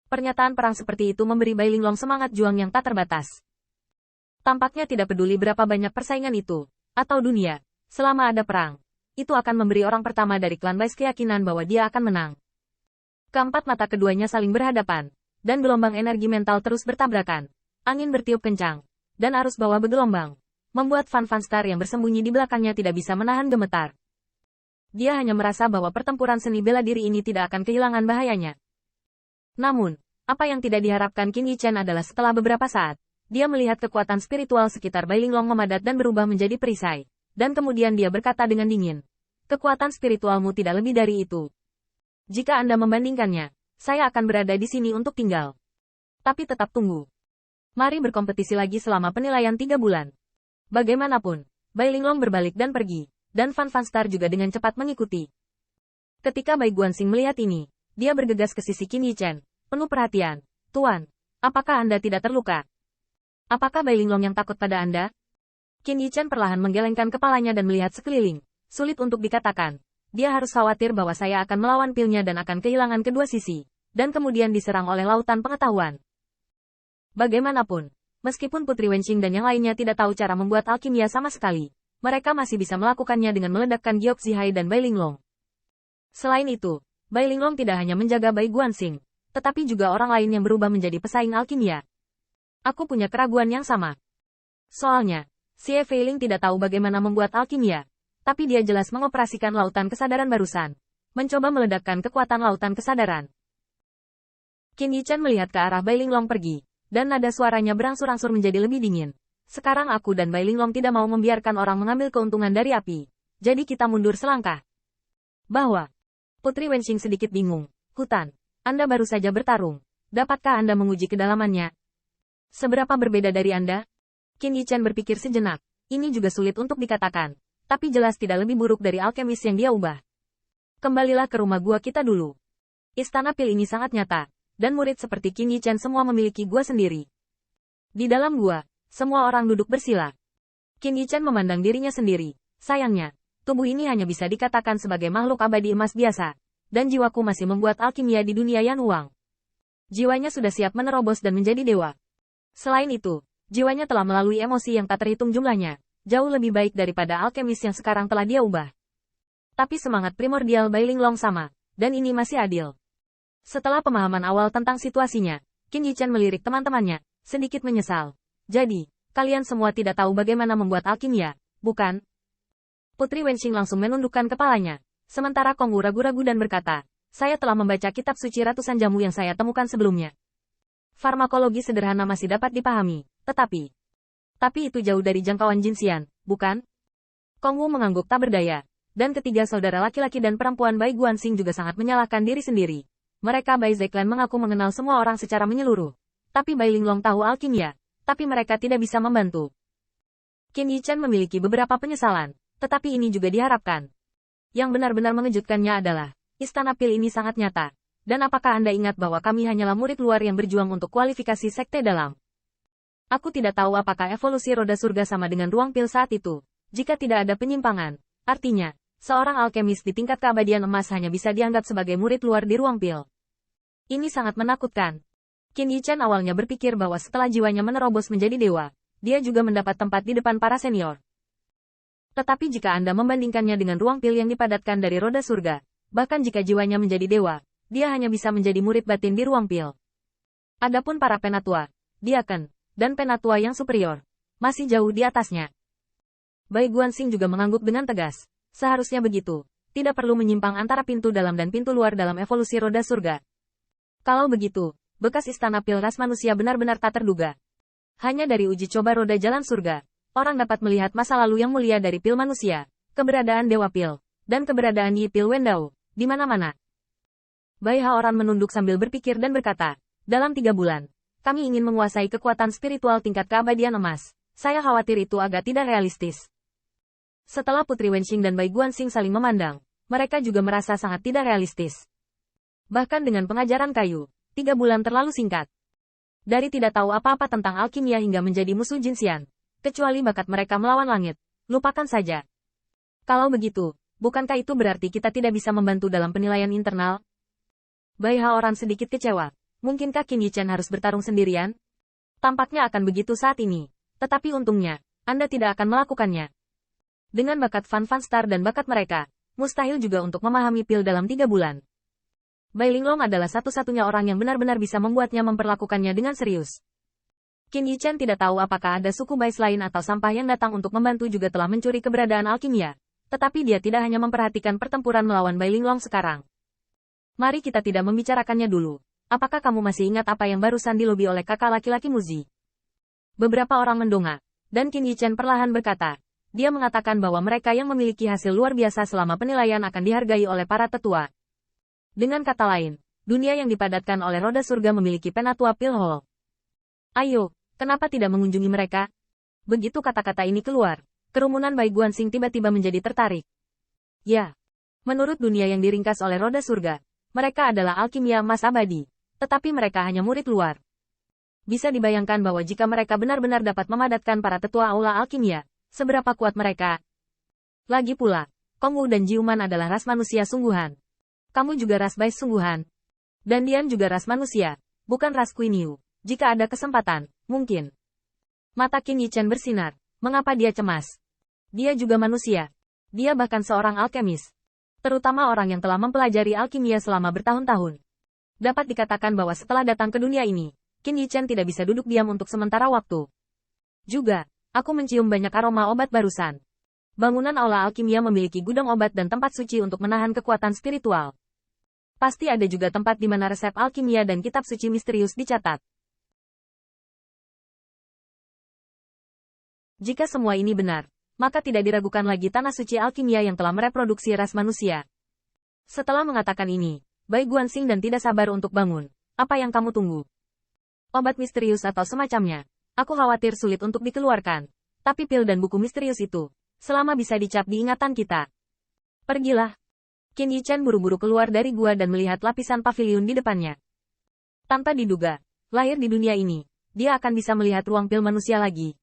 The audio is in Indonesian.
Pernyataan perang seperti itu memberi Bai Linglong semangat juang yang tak terbatas. Tampaknya tidak peduli berapa banyak persaingan itu, atau dunia, selama ada perang, itu akan memberi orang pertama dari klan Bai keyakinan bahwa dia akan menang. Keempat mata keduanya saling berhadapan, dan gelombang energi mental terus bertabrakan. Angin bertiup kencang, dan arus bawah bergelombang, membuat Fan Star yang bersembunyi di belakangnya tidak bisa menahan gemetar. Dia hanya merasa bahwa pertempuran seni bela diri ini tidak akan kehilangan bahayanya. Namun, apa yang tidak diharapkan Qin Yichen adalah setelah beberapa saat, dia melihat kekuatan spiritual sekitar Bai Linglong memadat dan berubah menjadi perisai, dan kemudian dia berkata dengan dingin, "Kekuatan spiritualmu tidak lebih dari itu. Jika Anda membandingkannya, saya akan berada di sini untuk tinggal. Tapi tetap tunggu. Mari berkompetisi lagi selama penilaian 3 bulan." Bagaimanapun, Bai Linglong berbalik dan pergi, dan Fan Star juga dengan cepat mengikuti. Ketika Bai Guanxing melihat ini, dia bergegas ke sisi Qin Yichen, penuh perhatian. "Tuan, apakah Anda tidak terluka? Apakah Bai Linglong yang takut pada Anda?" Qin Yichen perlahan menggelengkan kepalanya dan melihat sekeliling. Sulit untuk dikatakan. Dia harus khawatir bahwa saya akan melawan pilnya dan akan kehilangan kedua sisi, dan kemudian diserang oleh lautan pengetahuan. Bagaimanapun, meskipun Putri Wenqing dan yang lainnya tidak tahu cara membuat alkimia sama sekali, mereka masih bisa melakukannya dengan meledakkan Giok Zihai dan Bai Linglong. Selain itu, Bai Linglong tidak hanya menjaga Bai Guanxing, tetapi juga orang lain yang berubah menjadi pesaing alkimia. Aku punya keraguan yang sama. Soalnya, Xie Feiling tidak tahu bagaimana membuat alkimia, tapi dia jelas mengoperasikan lautan kesadaran barusan, mencoba meledakkan kekuatan lautan kesadaran. Qin Yichen melihat ke arah Bai Linglong pergi, dan nada suaranya berangsur-angsur menjadi lebih dingin. "Sekarang aku dan Bai Linglong tidak mau membiarkan orang mengambil keuntungan dari api, jadi kita mundur selangkah." Bahwa Putri Wenqing sedikit bingung. "Hutan, Anda baru saja bertarung. Dapatkah Anda menguji kedalamannya? Seberapa berbeda dari Anda?" Qin Yichen berpikir sejenak. Ini juga sulit untuk dikatakan, tapi jelas tidak lebih buruk dari alkemis yang dia ubah. "Kembalilah ke rumah gua kita dulu. Istana pil ini sangat nyata, dan murid seperti Qin Yichen semua memiliki gua sendiri. Di dalam gua, semua orang duduk bersila." Qin Yichen memandang dirinya sendiri. Sayangnya, tubuh ini hanya bisa dikatakan sebagai makhluk abadi emas biasa, dan jiwaku masih membuat alkimia di dunia Yan Huang. Jiwanya sudah siap menerobos dan menjadi dewa. Selain itu, jiwanya telah melalui emosi yang tak terhitung jumlahnya, jauh lebih baik daripada alkemis yang sekarang telah dia ubah. Tapi semangat primordial Bai Linglong sama, dan ini masih adil. Setelah pemahaman awal tentang situasinya, Qin Yichen melirik teman-temannya, sedikit menyesal. "Jadi, kalian semua tidak tahu bagaimana membuat alkimia, bukan?" Putri Wenqing langsung menundukkan kepalanya, sementara Kong Wu ragu-ragu dan berkata, "Saya telah membaca kitab suci ratusan jamu yang saya temukan sebelumnya. Farmakologi sederhana masih dapat dipahami, tetapi itu jauh dari jangkauan Jinxian, bukan?" Kong Wu mengangguk tak berdaya, dan ketiga saudara laki-laki dan perempuan Bai Guanxing juga sangat menyalahkan diri sendiri. Mereka Bai Zeklan mengaku mengenal semua orang secara menyeluruh, tapi Bai Linglong tahu alkimia, tapi mereka tidak bisa membantu. Qin Yichen memiliki beberapa penyesalan, tetapi ini juga diharapkan. Yang benar-benar mengejutkannya adalah, istana pil ini sangat nyata. Dan apakah Anda ingat bahwa kami hanyalah murid luar yang berjuang untuk kualifikasi sekte dalam? Aku tidak tahu apakah evolusi roda surga sama dengan ruang pil saat itu. Jika tidak ada penyimpangan, artinya, seorang alkemis di tingkat keabadian emas hanya bisa dianggap sebagai murid luar di ruang pil. Ini sangat menakutkan. Qin Yichen awalnya berpikir bahwa setelah jiwanya menerobos menjadi dewa, dia juga mendapat tempat di depan para senior. Tetapi jika Anda membandingkannya dengan ruang pil yang dipadatkan dari roda surga, bahkan jika jiwanya menjadi dewa, dia hanya bisa menjadi murid batin di ruang pil. Adapun para penatua, diaken, dan penatua yang superior, masih jauh di atasnya. Bai Guanxing juga mengangguk dengan tegas. Seharusnya begitu, tidak perlu menyimpang antara pintu dalam dan pintu luar dalam evolusi roda surga. Kalau begitu, bekas istana pil ras manusia benar-benar tak terduga. Hanya dari uji coba roda jalan surga, orang dapat melihat masa lalu yang mulia dari pil manusia, keberadaan Dewa Pil, dan keberadaan Yi Pil Wendao, di mana-mana. Bai Haoran menunduk sambil berpikir dan berkata, "Dalam 3 bulan, kami ingin menguasai kekuatan spiritual tingkat keabadian emas. Saya khawatir itu agak tidak realistis." Setelah Putri Wenqing dan Bai Guanxing saling memandang, mereka juga merasa sangat tidak realistis. Bahkan dengan pengajaran kayu, 3 bulan terlalu singkat. Dari tidak tahu apa-apa tentang alkimia hingga menjadi musuh Jinxian, kecuali bakat mereka melawan langit, lupakan saja. Kalau begitu, bukankah itu berarti kita tidak bisa membantu dalam penilaian internal? Bai Haoran sedikit kecewa. Mungkinkah Qin Yichen harus bertarung sendirian? Tampaknya akan begitu saat ini. Tetapi untungnya, Anda tidak akan melakukannya. Dengan bakat Fan Star dan bakat mereka, mustahil juga untuk memahami pil dalam 3 bulan. Bai Linglong adalah satu-satunya orang yang benar-benar bisa membuatnya memperlakukannya dengan serius. Qin Yichen tidak tahu apakah ada suku Bai lain atau sampah yang datang untuk membantu juga telah mencuri keberadaan alkimia. Tetapi dia tidak hanya memperhatikan pertempuran melawan Bai Linglong sekarang. Mari kita tidak membicarakannya dulu. Apakah kamu masih ingat apa yang barusan dilobi oleh kakak laki-laki Muzi? Beberapa orang mendongak, dan Qin Yichen perlahan berkata. Dia mengatakan bahwa mereka yang memiliki hasil luar biasa selama penilaian akan dihargai oleh para tetua. Dengan kata lain, dunia yang dipadatkan oleh roda surga memiliki penatua Pil Hall. Ayo, kenapa tidak mengunjungi mereka? Begitu kata-kata ini keluar, kerumunan Bai Guanxing tiba-tiba menjadi tertarik. Ya, menurut dunia yang diringkas oleh roda surga, mereka adalah alkimia emas abadi. Tetapi mereka hanya murid luar. Bisa dibayangkan bahwa jika mereka benar-benar dapat memadatkan para tetua aula alkimia, seberapa kuat mereka. Lagi pula, Kong Wu dan Jiuman adalah ras manusia sungguhan. Kamu juga ras Bai sungguhan. Dan Dian juga ras manusia, bukan ras Queen Yu. Jika ada kesempatan, mungkin. Mata Qin Yichen bersinar. Mengapa dia cemas? Dia juga manusia. Dia bahkan seorang alkemis. Terutama orang yang telah mempelajari alkimia selama bertahun-tahun. Dapat dikatakan bahwa setelah datang ke dunia ini, Qin Yichen tidak bisa duduk diam untuk sementara waktu. Juga, aku mencium banyak aroma obat barusan. Bangunan aula alkimia memiliki gudang obat dan tempat suci untuk menahan kekuatan spiritual. Pasti ada juga tempat di mana resep alkimia dan kitab suci misterius dicatat. Jika semua ini benar, maka tidak diragukan lagi tanah suci alkimia yang telah mereproduksi ras manusia. Setelah mengatakan ini, Bai Guanxing dan tidak sabar untuk bangun. Apa yang kamu tunggu? Obat misterius atau semacamnya. Aku khawatir sulit untuk dikeluarkan. Tapi pil dan buku misterius itu, selama bisa dicap di ingatan kita. Pergilah. Qin Yichen buru-buru keluar dari gua dan melihat lapisan pavilion di depannya. Tanpa diduga, lahir di dunia ini, dia akan bisa melihat ruang pil manusia lagi.